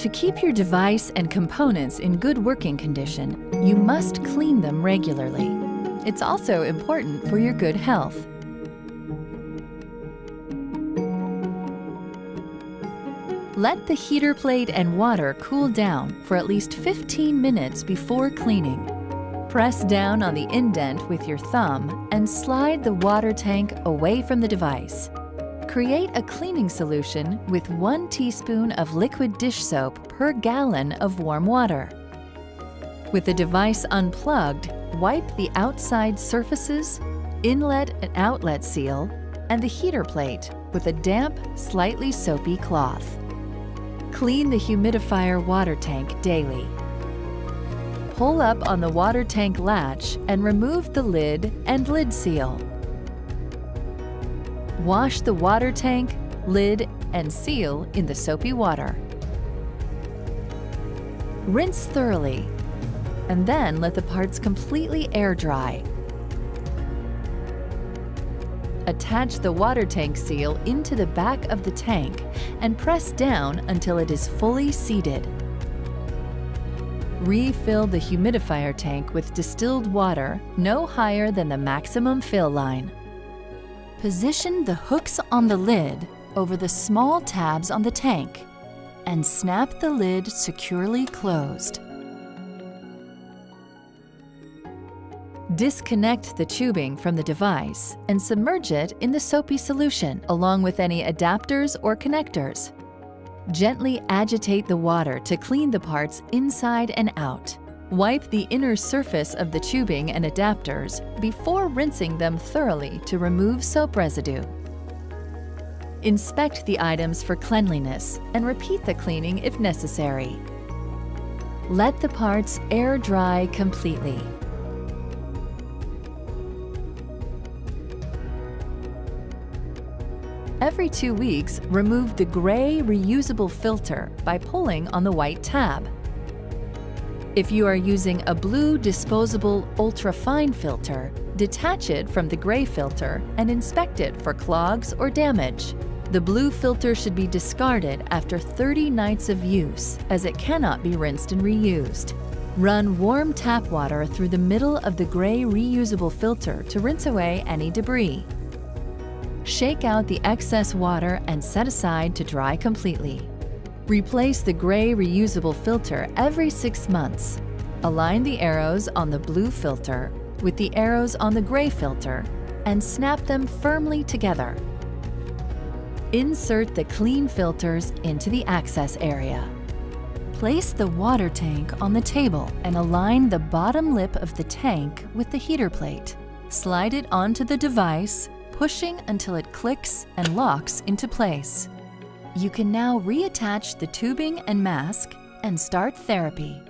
To keep your device and components in good working condition, you must clean them regularly. It's also important for your good health. Let the heater plate and water cool down for at least 15 minutes before cleaning. Press down on the indent with your thumb and slide the water tank away from the device. Create a cleaning solution with 1 teaspoon of liquid dish soap per gallon of warm water. With the device unplugged, wipe the outside surfaces, inlet and outlet seal, and the heater plate with a damp, slightly soapy cloth. Clean the humidifier water tank daily. Pull up on the water tank latch and remove the lid and lid seal. Wash the water tank, lid, and seal in the soapy water. Rinse thoroughly, and then let the parts completely air dry. Attach the water tank seal into the back of the tank and press down until it is fully seated. Refill the humidifier tank with distilled water no higher than the maximum fill line. Position the hooks on the lid over the small tabs on the tank and snap the lid securely closed. Disconnect the tubing from the device and submerge it in the soapy solution along with any adapters or connectors. Gently agitate the water to clean the parts inside and out. Wipe the inner surface of the tubing and adapters before rinsing them thoroughly to remove soap residue. Inspect the items for cleanliness and repeat the cleaning if necessary. Let the parts air dry completely. Every 2 weeks, remove the gray reusable filter by pulling on the white tab. If you are using a blue disposable ultra-fine filter, detach it from the gray filter and inspect it for clogs or damage. The blue filter should be discarded after 30 nights of use, as it cannot be rinsed and reused. Run warm tap water through the middle of the gray reusable filter to rinse away any debris. Shake out the excess water and set aside to dry completely. Replace the gray reusable filter every 6 months. Align the arrows on the blue filter with the arrows on the gray filter and snap them firmly together. Insert the clean filters into the access area. Place the water tank on the table and align the bottom lip of the tank with the heater plate. Slide it onto the device, pushing until it clicks and locks into place. You can now reattach the tubing and mask and start therapy.